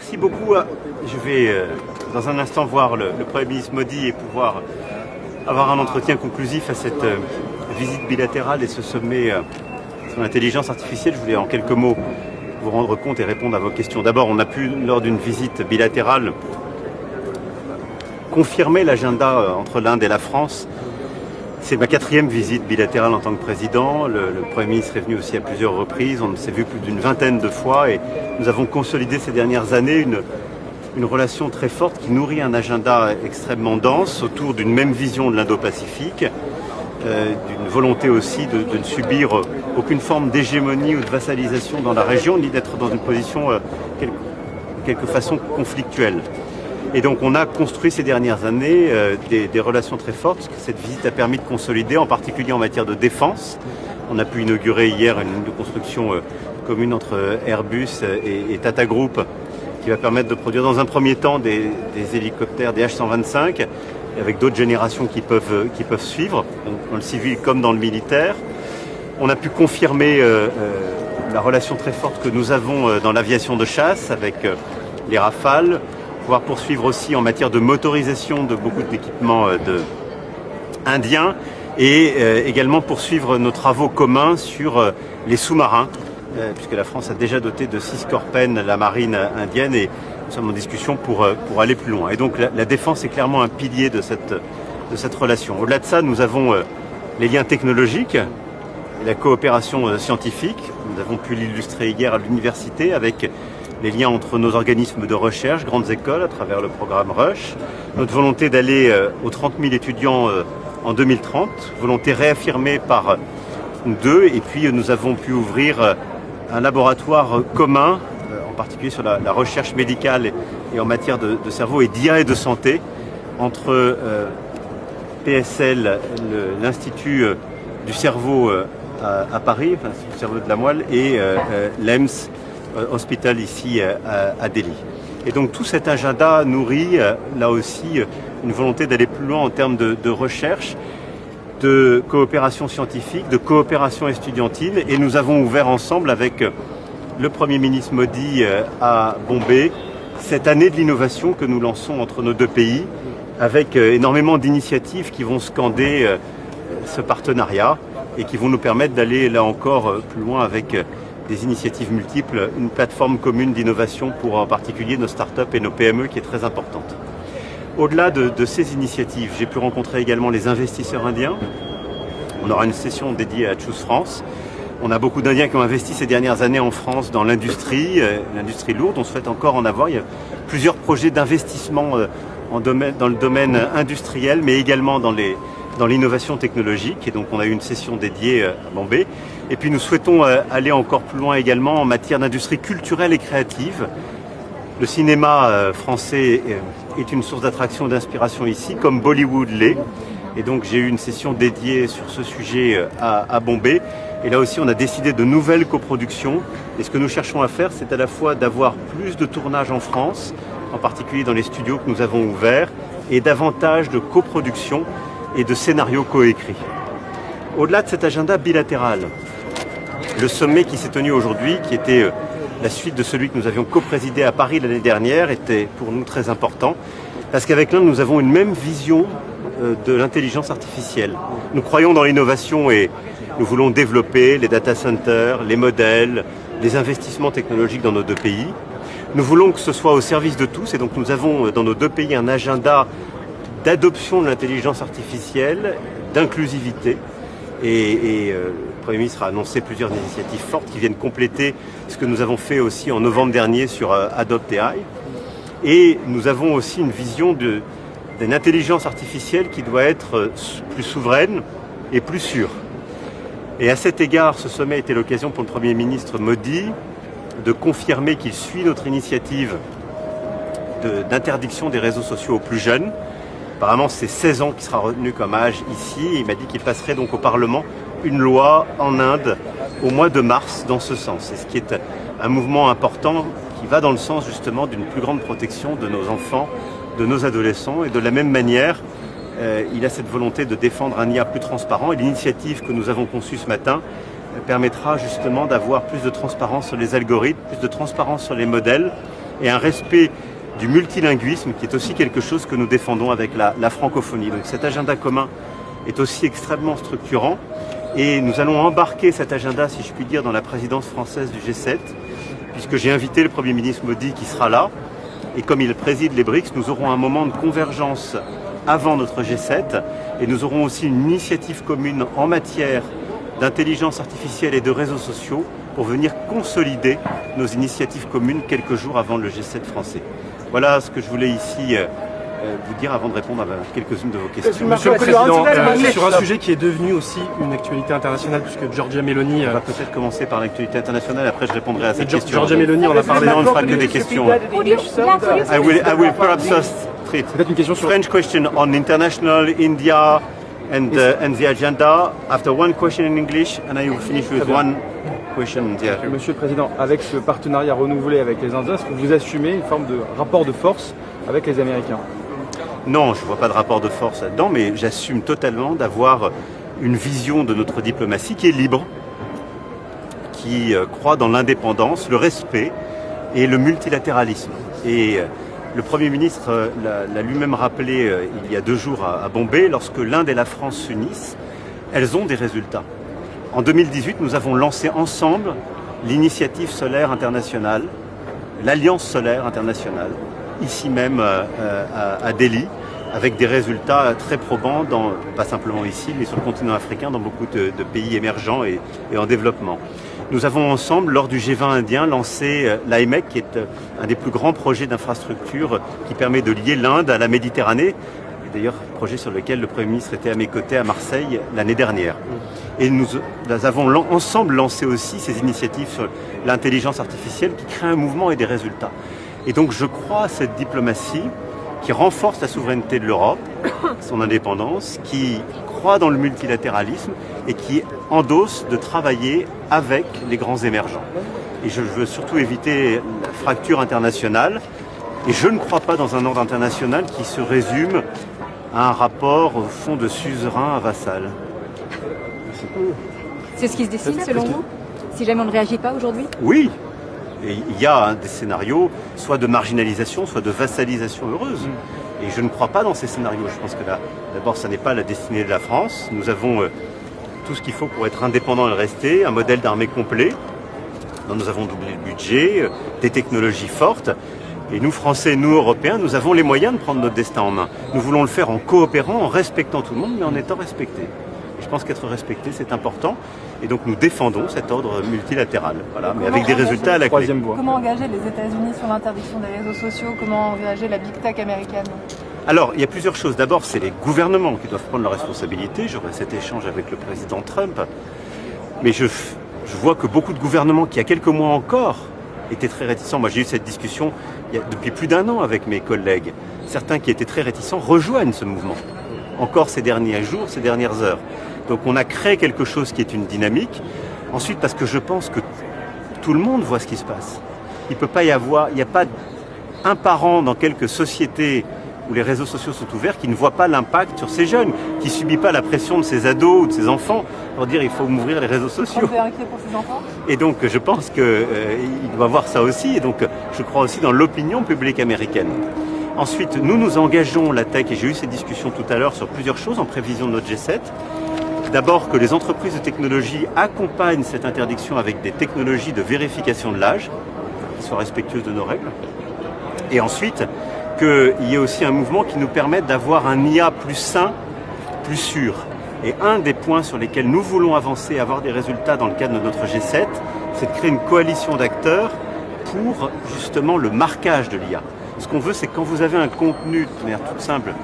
Merci beaucoup. Je vais dans un instant voir le Premier ministre Modi et pouvoir avoir un entretien conclusif à cette visite bilatérale et ce sommet sur l'intelligence artificielle. Je voulais en quelques mots vous rendre compte et répondre à vos questions. D'abord, on a pu, lors d'une visite bilatérale, confirmer l'agenda entre l'Inde et la France. C'est ma 4e visite bilatérale en tant que président. Le Premier ministre est venu aussi à plusieurs reprises. On s'est vu plus d'une vingtaine de fois et nous avons consolidé ces dernières années une relation très forte qui nourrit un agenda extrêmement dense autour d'une même vision de l'Indo-Pacifique, d'une volonté aussi de ne subir aucune forme d'hégémonie ou de vassalisation dans la région, ni d'être dans une position de quelque façon conflictuelle. Et donc on a construit ces dernières années des relations très fortes, que cette visite a permis de consolider, en particulier en matière de défense. On a pu inaugurer hier une ligne de construction commune entre Airbus et Tata Group, qui va permettre de produire dans un premier temps des hélicoptères, des H-125, avec d'autres générations qui peuvent suivre, dans le civil comme dans le militaire. On a pu confirmer la relation très forte que nous avons dans l'aviation de chasse avec les Rafales, pouvoir poursuivre aussi en matière de motorisation de beaucoup d'équipements indiens et également poursuivre nos travaux communs sur les sous-marins, puisque la France a déjà doté de 6 Scorpènes la marine indienne et nous sommes en discussion pour aller plus loin. Et donc la défense est clairement un pilier de cette relation. Au-delà de ça, nous avons les liens technologiques et la coopération scientifique. Nous avons pu l'illustrer hier à l'université avec les liens entre nos organismes de recherche, grandes écoles, à travers le programme Rush, notre volonté d'aller aux 30 000 étudiants en 2030, volonté réaffirmée par nous deux, et puis nous avons pu ouvrir un laboratoire commun, en particulier sur la recherche médicale et en matière de cerveau et d'IA et de santé, entre PSL, l'Institut du cerveau à Paris, enfin, le cerveau de la moelle, et l'EMS Hospital ici à Delhi. Et donc tout cet agenda nourrit là aussi une volonté d'aller plus loin en termes de recherche, de coopération scientifique, de coopération estudiantine, et nous avons ouvert ensemble avec le Premier ministre Modi à Bombay cette année de l'innovation que nous lançons entre nos deux pays, avec énormément d'initiatives qui vont scander ce partenariat et qui vont nous permettre d'aller là encore plus loin avec des initiatives multiples, une plateforme commune d'innovation pour en particulier nos startups et nos PME qui est très importante. Au-delà de ces initiatives, j'ai pu rencontrer également les investisseurs indiens. On aura une session dédiée à Choose France. On a beaucoup d'Indiens qui ont investi ces dernières années en France dans l'industrie lourde. On souhaite encore en avoir. Il y a plusieurs projets d'investissement dans le domaine industriel, mais également dans l'innovation technologique. Et donc on a eu une session dédiée à Bombay. Et puis nous souhaitons aller encore plus loin également en matière d'industrie culturelle et créative. Le cinéma français est une source d'attraction et d'inspiration ici, comme Bollywood l'est. Et donc j'ai eu une session dédiée sur ce sujet à Bombay. Et là aussi on a décidé de nouvelles coproductions. Et ce que nous cherchons à faire, c'est à la fois d'avoir plus de tournages en France, en particulier dans les studios que nous avons ouverts, et davantage de coproductions et de scénarios coécrits. Au-delà de cet agenda bilatéral, le sommet qui s'est tenu aujourd'hui, qui était la suite de celui que nous avions coprésidé à Paris l'année dernière, était pour nous très important, parce qu'avec l'Inde, nous avons une même vision de l'intelligence artificielle. Nous croyons dans l'innovation et nous voulons développer les data centers, les modèles, les investissements technologiques dans nos deux pays. Nous voulons que ce soit au service de tous, et donc nous avons dans nos deux pays un agenda d'adoption de l'intelligence artificielle, d'inclusivité, et le Premier ministre a annoncé plusieurs initiatives fortes qui viennent compléter ce que nous avons fait aussi en novembre dernier sur Adopt AI. Et nous avons aussi une vision d'une intelligence artificielle qui doit être plus souveraine et plus sûre. Et à cet égard, ce sommet était l'occasion pour le Premier ministre Modi de confirmer qu'il suit notre initiative d'interdiction des réseaux sociaux aux plus jeunes. Apparemment, c'est 16 ans qui sera retenu comme âge ici. Il m'a dit qu'il passerait donc au Parlement une loi en Inde au mois de mars dans ce sens. Et ce qui est un mouvement important qui va dans le sens justement d'une plus grande protection de nos enfants, de nos adolescents. Et de la même manière, il a cette volonté de défendre un IA plus transparent. Et l'initiative que nous avons conçue ce matin permettra justement d'avoir plus de transparence sur les algorithmes, plus de transparence sur les modèles, et un respect du multilinguisme qui est aussi quelque chose que nous défendons avec la francophonie. Donc cet agenda commun est aussi extrêmement structurant et nous allons embarquer cet agenda, si je puis dire, dans la présidence française du G7, puisque j'ai invité le Premier ministre Modi qui sera là, et comme il préside les BRICS, nous aurons un moment de convergence avant notre G7 et nous aurons aussi une initiative commune en matière d'intelligence artificielle et de réseaux sociaux pour venir consolider nos initiatives communes quelques jours avant le G7 français. Voilà ce que je voulais ici vous dire avant de répondre à quelques-unes de vos questions. Monsieur le Président, sur un sujet qui est devenu aussi une actualité internationale, puisque Giorgia Meloni... On va peut-être commencer par l'actualité internationale, après je répondrai à cette question. Giorgia Meloni, on a parlé... On ne fera que des questions. I will perhaps treat une question sur... French question on international, India and the agenda. After one question in English, and I will finish with one question in the... Monsieur le Président, avec ce partenariat renouvelé avec les Indiens, est-ce que vous assumez une forme de rapport de force avec les Américains? Non, je ne vois pas de rapport de force là-dedans, mais j'assume totalement d'avoir une vision de notre diplomatie qui est libre, qui croit dans l'indépendance, le respect et le multilatéralisme. Et le Premier ministre l'a lui-même rappelé il y a 2 jours à Bombay, lorsque l'Inde et la France s'unissent, elles ont des résultats. En 2018, nous avons lancé ensemble l'initiative solaire internationale, l'Alliance solaire internationale, ici même à Delhi, avec des résultats très probants, pas simplement ici, mais sur le continent africain, dans beaucoup de pays émergents et en développement. Nous avons ensemble, lors du G20 indien, lancé l'IMEC, qui est un des plus grands projets d'infrastructure qui permet de lier l'Inde à la Méditerranée. D'ailleurs, projet sur lequel le Premier ministre était à mes côtés à Marseille l'année dernière. Et nous avons ensemble lancé aussi ces initiatives sur l'intelligence artificielle qui créent un mouvement et des résultats. Et donc je crois à cette diplomatie qui renforce la souveraineté de l'Europe, son indépendance, qui croit dans le multilatéralisme et qui endosse de travailler avec les grands émergents. Et je veux surtout éviter la fracture internationale. Et je ne crois pas dans un ordre international qui se résume à un rapport au fond de suzerain à vassal. C'est ce qui se décide selon vous, si jamais on ne réagit pas aujourd'hui? Oui. Et il y a des scénarios, soit de marginalisation, soit de vassalisation heureuse. Et je ne crois pas dans ces scénarios. Je pense que d'abord, ça n'est pas la destinée de la France. Nous avons tout ce qu'il faut pour être indépendant et le rester, un modèle d'armée complet, dont nous avons doublé le budget, des technologies fortes. Et nous, Français, nous, Européens, nous avons les moyens de prendre notre destin en main. Nous voulons le faire en coopérant, en respectant tout le monde, mais en étant respectés. Et je pense qu'être respecté, c'est important. Et donc nous défendons cet ordre multilatéral, voilà, mais avec des résultats à la clé. Comment engager les États-Unis sur l'interdiction des réseaux sociaux? Comment engager la big tech américaine? Alors, il y a plusieurs choses. D'abord, c'est les gouvernements qui doivent prendre leurs responsabilités. J'aurai cet échange avec le président Trump. Mais je vois que beaucoup de gouvernements qui, il y a quelques mois encore, étaient très réticents. Moi, j'ai eu cette discussion depuis plus d'1 an avec mes collègues. Certains qui étaient très réticents rejoignent ce mouvement. Encore ces derniers jours, ces dernières heures. Donc on a créé quelque chose qui est une dynamique. Ensuite, parce que je pense que tout le monde voit ce qui se passe. Il peut pas y avoir, il n'y a pas un parent dans quelques sociétés où les réseaux sociaux sont ouverts qui ne voit pas l'impact sur ces jeunes, qui ne subit pas la pression de ses ados ou de ses enfants pour dire il faut m'ouvrir les réseaux sociaux. Pour ses enfants. Et donc je pense qu'il doit voir ça aussi. Et donc je crois aussi dans l'opinion publique américaine. Ensuite, nous engageons la tech, et j'ai eu ces discussions tout à l'heure sur plusieurs choses en prévision de notre G7. D'abord que les entreprises de technologie accompagnent cette interdiction avec des technologies de vérification de l'âge, qui soient respectueuses de nos règles. Et ensuite, qu'il y ait aussi un mouvement qui nous permette d'avoir un IA plus sain, plus sûr. Et un des points sur lesquels nous voulons avancer et avoir des résultats dans le cadre de notre G7, c'est de créer une coalition d'acteurs pour justement le marquage de l'IA. Ce qu'on veut, c'est que quand vous avez un contenu de manière toute simple,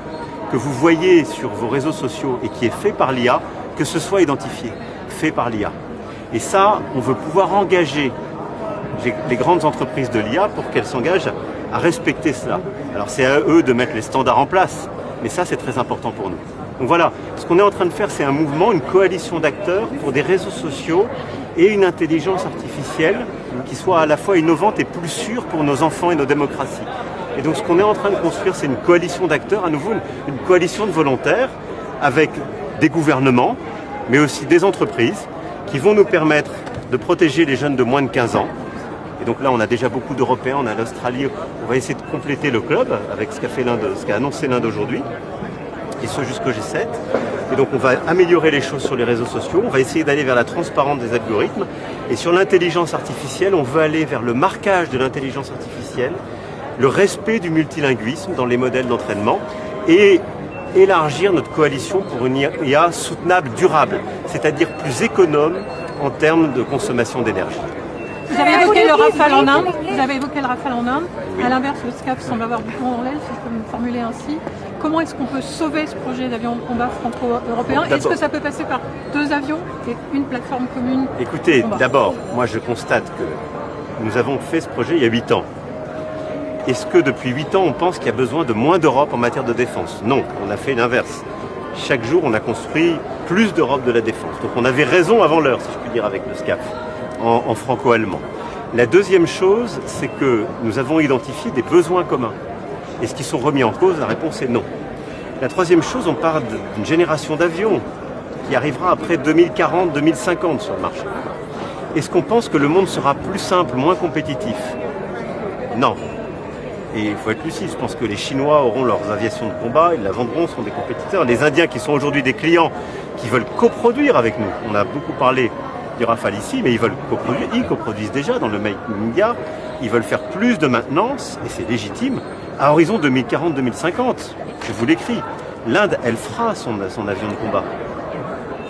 que vous voyez sur vos réseaux sociaux et qui est fait par l'IA, que ce soit identifié, fait par l'IA. Et ça, on veut pouvoir engager les grandes entreprises de l'IA pour qu'elles s'engagent à respecter cela. Alors c'est à eux de mettre les standards en place, mais ça c'est très important pour nous. Donc voilà, ce qu'on est en train de faire, c'est un mouvement, une coalition d'acteurs pour des réseaux sociaux et une intelligence artificielle qui soit à la fois innovante et plus sûre pour nos enfants et nos démocraties. Et donc ce qu'on est en train de construire, c'est une coalition d'acteurs, à nouveau une coalition de volontaires avec des gouvernements, mais aussi des entreprises qui vont nous permettre de protéger les jeunes de moins de 15 ans, Et donc là, on a déjà beaucoup d'Européens, on a l'Australie. On va essayer de compléter le club avec ce qu'a annoncé l'Inde aujourd'hui, et ce jusqu'au G7. Et donc on va améliorer les choses sur les réseaux sociaux, on va essayer d'aller vers la transparence des algorithmes. Et sur l'intelligence artificielle, on veut aller vers le marquage de l'intelligence artificielle, le respect du multilinguisme dans les modèles d'entraînement et élargir notre coalition pour une IA soutenable, durable, c'est-à-dire plus économe en termes de consommation d'énergie. Vous avez évoqué le Rafale en Inde. Oui. À l'inverse, le SCAF semble avoir du plomb dans l'aile, si je peux me formuler ainsi. Comment est-ce qu'on peut sauver ce projet d'avion de combat franco-européen? Est-ce que ça peut passer par 2 avions et une plateforme commune? Écoutez, d'abord, moi je constate que nous avons fait ce projet il y a 8 ans. Est-ce que depuis 8 ans, on pense qu'il y a besoin de moins d'Europe en matière de défense? Non, on a fait l'inverse. Chaque jour, on a construit plus d'Europe de la défense. Donc on avait raison avant l'heure, si je puis dire, avec le SCAF, en franco-allemand. La deuxième chose, c'est que nous avons identifié des besoins communs. Est-ce qu'ils sont remis en cause? La réponse est non. La troisième chose, on parle d'une génération d'avions qui arrivera après 2040-2050 sur le marché. Est-ce qu'on pense que le monde sera plus simple, moins compétitif? Non. Et il faut être lucide, je pense que les Chinois auront leurs aviations de combat, ils la vendront, seront des compétiteurs. Les Indiens qui sont aujourd'hui des clients, qui veulent coproduire avec nous. On a beaucoup parlé du Rafale ici, mais ils veulent coproduire, ils coproduisent déjà dans le Make in India. Ils veulent faire plus de maintenance, et c'est légitime, à horizon 2040-2050. Je vous l'écris. L'Inde, elle fera son avion de combat.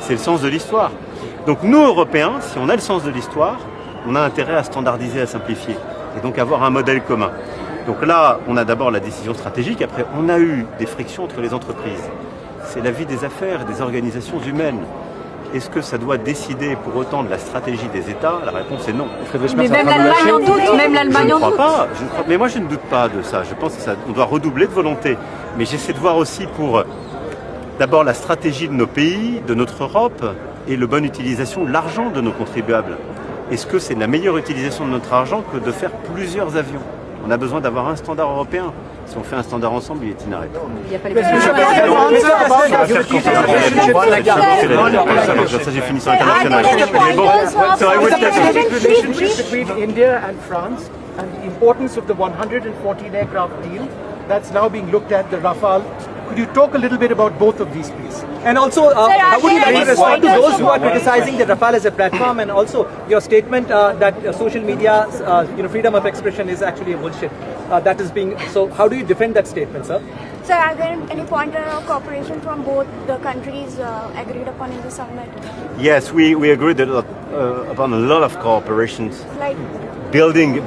C'est le sens de l'histoire. Donc nous, Européens, si on a le sens de l'histoire, on a intérêt à standardiser, à simplifier, et donc avoir un modèle commun. Donc là, on a d'abord la décision stratégique, après on a eu des frictions entre les entreprises. C'est la vie des affaires et des organisations humaines. Est-ce que ça doit décider pour autant de la stratégie des États? La réponse est non. Mais même l'Allemagne en doute, même l'Allemagne en doute. Mais moi je ne doute pas de ça. Je pense qu'on doit redoubler de volonté. Mais j'essaie de voir aussi pour d'abord la stratégie de nos pays, de notre Europe, et la bonne utilisation de l'argent de nos contribuables. Est-ce que c'est la meilleure utilisation de notre argent que de faire plusieurs avions? On a besoin d'avoir un standard européen. Si on fait un standard ensemble, il est inarrêtable. Il n'y a pas les Ça, j'ai fini sur l'international. Relationship between India and France and the importance of the 114 aircraft deal that's now being looked at, the Rafale. Could you talk a little bit about both of these, please? And also, how would you like to respond to those who are criticizing the Rafale as a platform, and also your statement that social media, freedom of expression is actually a bullshit that is being. So, how do you defend that statement, sir? Sir, are there any pointer of cooperation from both the countries agreed upon in the summit? Yes, we agreed upon a lot of cooperations. Like building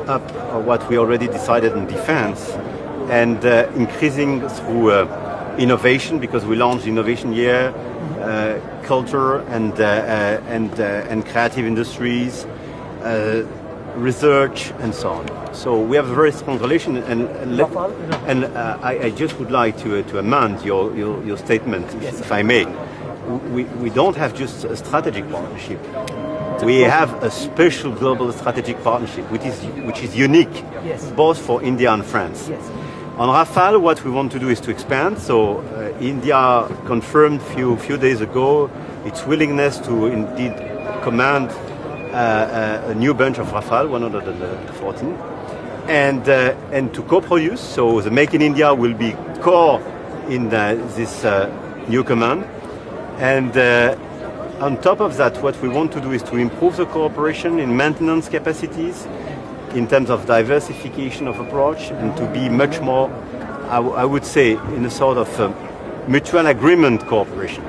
up what we already decided in defense, and increasing through innovation, because we launched Innovation Year, culture and creative industries, research and so on. So we have a very strong relation, and I just would like to amend your statement, if I may. We don't have just a strategic partnership. We have a special global strategic partnership, which is unique, both for India and France. On Rafale, what we want to do is to expand. So India confirmed few days ago its willingness to indeed command a new bunch of Rafale, 114, and to co-produce. So the Make in India will be core in this new command. And on top of that, what we want to do is to improve the cooperation in maintenance capacities, in terms of diversification of approach, and to be much more, I would say, in a sort of mutual agreement cooperation.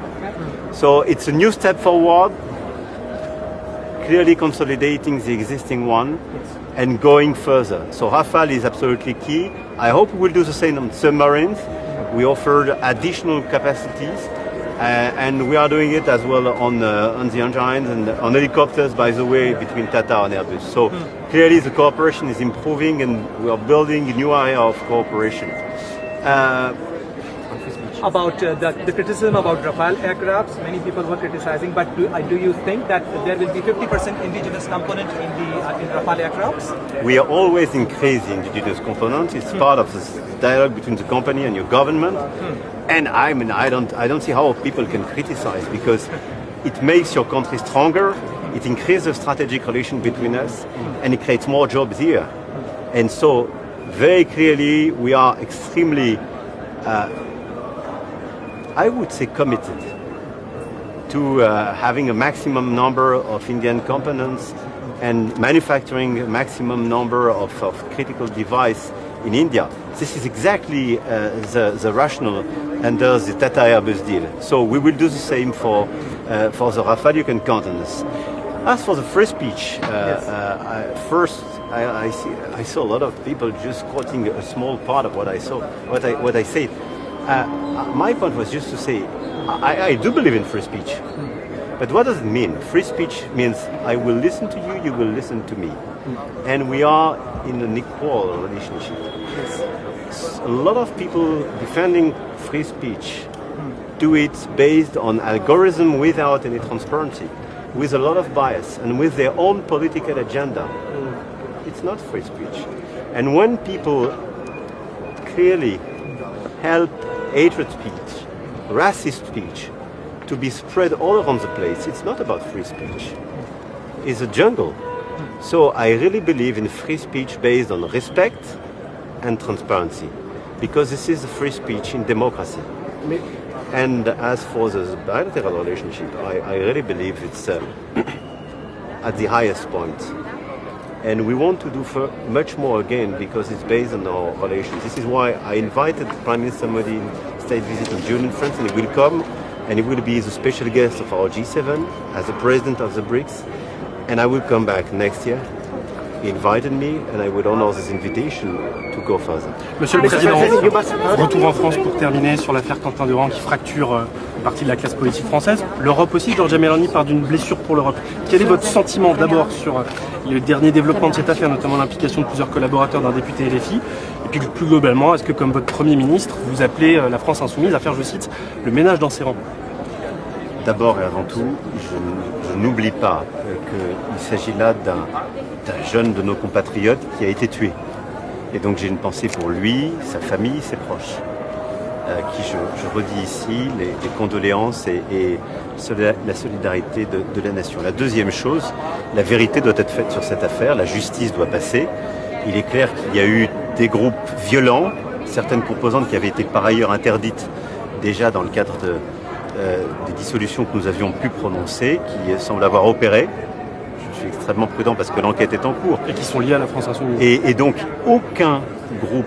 So it's a new step forward, clearly consolidating the existing one and going further. So Rafale is absolutely key. I hope we will do the same on submarines. We offered additional capacities. And we are doing it as well on the engines and on helicopters, by the way, between Tata and Airbus. So clearly the cooperation is improving, and we are building a new area of cooperation. About the criticism about Rafale aircrafts, many people were criticizing, but do you think that there will be 50% indigenous component in Rafale aircrafts? We are always increasing indigenous components. It's part of this dialogue between the company and your government. And I mean, I don't see how people can criticize, because it makes your country stronger, it increases the strategic relation between us, and it creates more jobs here. And so, very clearly, we are extremely, I would say, committed to having a maximum number of Indian components and manufacturing a maximum number of critical devices in India. This is exactly the rationale under the Tata Airbus deal. So we will do the same for the Rafale. You can count on us. As for the free speech, I saw a lot of people just quoting a small part of what I saw, what I said. My point was just to say, I do believe in free speech. But what does it mean? Free speech means I will listen to you, you will listen to me. And we are in an equal relationship. A lot of people defending free speech do it based on algorithm without any transparency, with a lot of bias and with their own political agenda. It's not free speech. And when people clearly help hatred speech, racist speech, to be spread all around the place, it's not about free speech. It's a jungle. So I really believe in free speech based on respect and transparency, because this is free speech in democracy. And as for the bilateral relationship, I really believe it's at the highest point. And we want to do much more again because it's based on our relations. This is why I invited Prime Minister Modi in state visit in June in France, and he will come and he will be the special guest of our G7 as the president of the BRICS. And I will come back next year. He invited me and I would honor this invitation to go further. Monsieur le Président, retour en France pour terminer sur l'affaire Quentin Durand qui fracture une partie de la classe politique française. L'Europe aussi, Giorgia Meloni part d'une blessure pour l'Europe. Quel est votre sentiment d'abord sur le dernier développement de cette affaire, notamment l'implication de plusieurs collaborateurs d'un député LFI? Et puis plus globalement, est-ce que comme votre Premier ministre, vous appelez la France insoumise à faire, je cite, le ménage dans ses rangs? D'abord et avant tout, je n'oublie pas qu'il s'agit là d'un jeune de nos compatriotes qui a été tué. Et donc j'ai une pensée pour lui, sa famille, ses proches, qui je redis ici les condoléances et la solidarité de la nation. La deuxième chose, la vérité doit être faite sur cette affaire, la justice doit passer. Il est clair qu'il y a eu des groupes violents, certaines composantes qui avaient été par ailleurs interdites déjà dans le cadre des dissolutions que nous avions pu prononcer, qui semblent avoir opéré. Je suis extrêmement prudent parce que l'enquête est en cours. Et qui sont liés à la France insoumise. Et donc, aucun groupe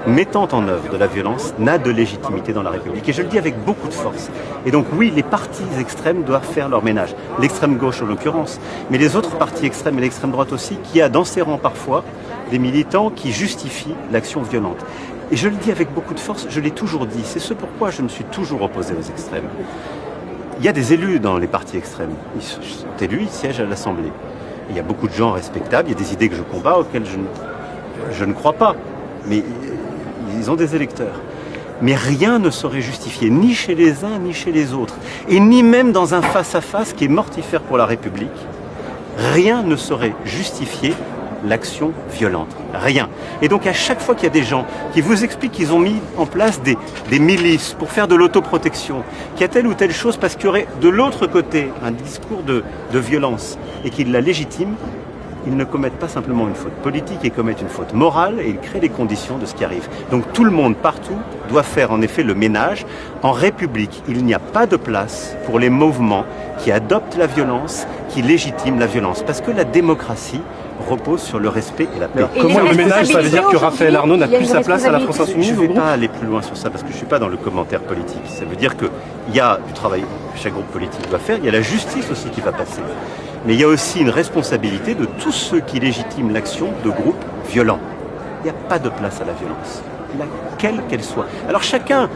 mettant en œuvre de la violence n'a de légitimité dans la République. Et je le dis avec beaucoup de force. Et donc oui, les partis extrêmes doivent faire leur ménage. L'extrême gauche en l'occurrence, mais les autres partis extrêmes et l'extrême droite aussi, qui a dans ses rangs parfois des militants qui justifient l'action violente. Et je le dis avec beaucoup de force, je l'ai toujours dit, c'est ce pourquoi je me suis toujours opposé aux extrêmes. Il y a des élus dans les partis extrêmes, ils sont élus, ils siègent à l'Assemblée. Il y a beaucoup de gens respectables, il y a des idées que je combats, auxquelles je ne crois pas, mais ils ont des électeurs. Mais rien ne saurait justifier, ni chez les uns, ni chez les autres, et ni même dans un face-à-face qui est mortifère pour la République, rien ne saurait justifier l'action violente. Rien. Et donc à chaque fois qu'il y a des gens qui vous expliquent qu'ils ont mis en place des milices pour faire de l'autoprotection, qu'il y a telle ou telle chose parce qu'il y aurait de l'autre côté un discours de violence et qu'ils la légitiment, ils ne commettent pas simplement une faute politique, ils commettent une faute morale et ils créent les conditions de ce qui arrive. Donc tout le monde, partout, doit faire en effet le ménage. En République, il n'y a pas de place pour les mouvements qui adoptent la violence, qui légitiment la violence. Parce que la démocratie repose sur le respect et la paix. Comment le ménage, ça veut dire que Raphaël Arnaud n'a plus sa place à la France insoumise? Je ne vais pas aller plus loin sur ça parce que je ne suis pas dans le commentaire politique. Ça veut dire qu'il y a du travail que chaque groupe politique doit faire, il y a la justice aussi qui va passer. Mais il y a aussi une responsabilité de tous ceux qui légitiment l'action de groupes violents. Il n'y a pas de place à la violence, laquelle qu'elle soit. Alors chacun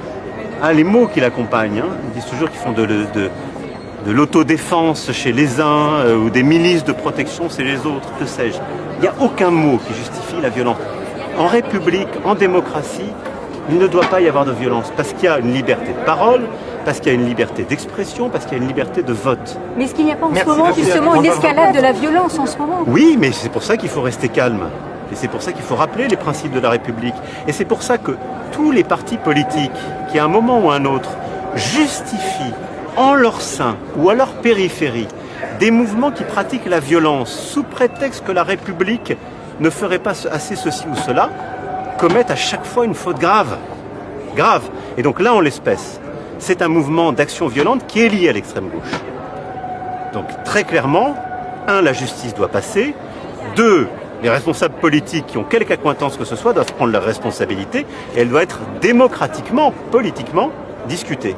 a les mots qui l'accompagnent. Hein. Ils disent toujours qu'ils font de l'autodéfense chez les uns ou des milices de protection chez les autres, que sais-je. Il n'y a aucun mot qui justifie la violence. En République, en démocratie, il ne doit pas y avoir de violence parce qu'il y a une liberté de parole, parce qu'il y a une liberté d'expression, parce qu'il y a une liberté de vote. Mais est-ce qu'il n'y a pas en ce moment justement une escalade de la violence en ce moment? Oui, mais c'est pour ça qu'il faut rester calme. Et c'est pour ça qu'il faut rappeler les principes de la République. Et c'est pour ça que tous les partis politiques qui, à un moment ou à un autre, justifient en leur sein ou à leur périphérie des mouvements qui pratiquent la violence sous prétexte que la République ne ferait pas assez ceci ou cela, commettent à chaque fois une faute grave. Grave. Et donc là, en l'espèce, c'est un mouvement d'action violente qui est lié à l'extrême gauche. Donc très clairement, 1, la justice doit passer, 2, les responsables politiques qui ont quelque accointance que ce soit doivent prendre leurs responsabilités et elle doit être démocratiquement, politiquement discutée.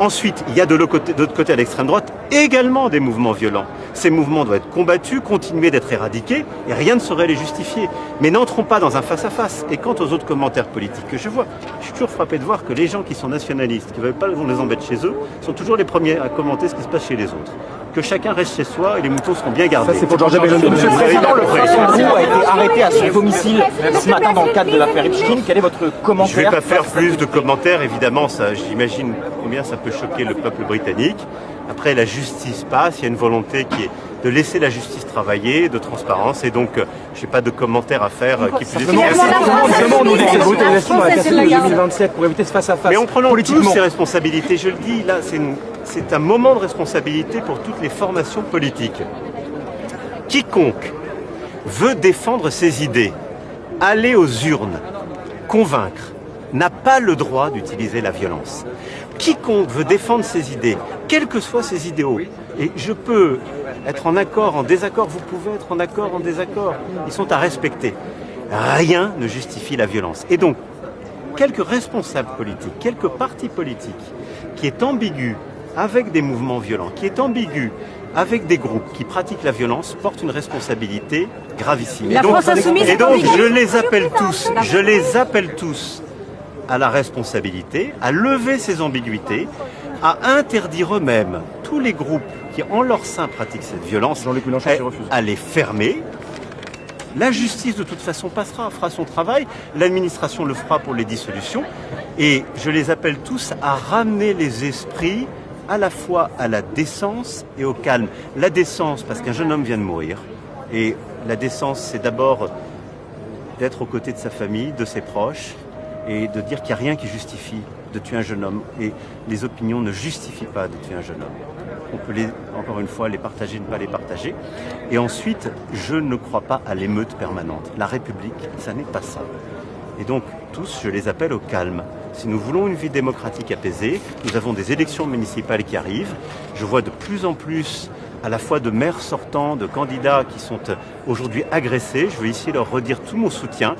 Ensuite, il y a de l'autre côté à l'extrême droite également des mouvements violents. Ces mouvements doivent être combattus, continuer d'être éradiqués et rien ne saurait les justifier. Mais n'entrons pas dans un face-à-face. Et quant aux autres commentaires politiques que je vois, je suis toujours frappé de voir que les gens qui sont nationalistes, qui ne veulent pas qu'on les embête chez eux, sont toujours les premiers à commenter ce qui se passe chez les autres. Que chacun reste chez soi et les moutons seront bien gardés. Ça, c'est pour Georges Meloni. Monsieur le Président, le Français a été arrêté à son domicile ce matin dans le cadre de l'affaire Epstein. Quel est votre commentaire? Je ne vais pas faire plus de commentaires, évidemment, ça, j'imagine combien ça peut choquer le peuple britannique. Après, la justice passe, il y a une volonté qui est de laisser la justice travailler, de transparence, et donc je n'ai pas de commentaires à faire qui puissent... Nous laisse cette brutalisation dans la cassette de 2027 pour éviter ce face-à-face. Mais en prenant tous ces responsabilités, je le dis, là, c'est un moment de responsabilité pour toutes les formations politiques. Quiconque veut défendre ses idées, aller aux urnes, convaincre, n'a pas le droit d'utiliser la violence. Quiconque veut défendre ses idées, quels que soient ses idéaux, et je peux être en accord, en désaccord, vous pouvez être en accord, en désaccord, ils sont à respecter. Rien ne justifie la violence. Et donc, quelques responsables politiques, quelques partis politiques qui est ambigu avec des mouvements violents, qui est ambigu avec des groupes qui pratiquent la violence, portent une responsabilité gravissime. La France insoumise est ambiguë. Je les appelle tous à la responsabilité, à lever ces ambiguïtés, à interdire eux-mêmes tous les groupes qui, en leur sein, pratiquent cette violence, à les fermer. La justice, de toute façon, fera son travail. L'administration le fera pour les dissolutions. Et je les appelle tous à ramener les esprits à la fois à la décence et au calme. La décence, parce qu'un jeune homme vient de mourir. Et la décence, c'est d'abord d'être aux côtés de sa famille, de ses proches, et de dire qu'il n'y a rien qui justifie de tuer un jeune homme. Et les opinions ne justifient pas de tuer un jeune homme. On peut, encore une fois, les partager, ne pas les partager. Et ensuite, je ne crois pas à l'émeute permanente. La République, ça n'est pas ça. Et donc, tous, je les appelle au calme. Si nous voulons une vie démocratique apaisée, nous avons des élections municipales qui arrivent. Je vois de plus en plus à la fois de maires sortants, de candidats qui sont aujourd'hui agressés. Je veux ici leur redire tout mon soutien.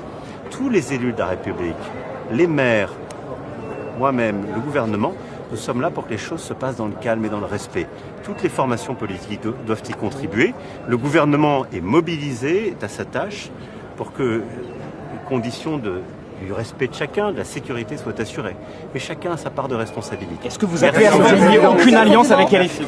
Tous les élus de la République, les maires, moi-même, le gouvernement, nous sommes là pour que les choses se passent dans le calme et dans le respect. Toutes les formations politiques doivent y contribuer. Le gouvernement est mobilisé, est à sa tâche pour que les conditions du respect de chacun, de la sécurité soient assurées. Mais chacun a sa part de responsabilité. Est-ce que vous avez aucune alliance avec LFI?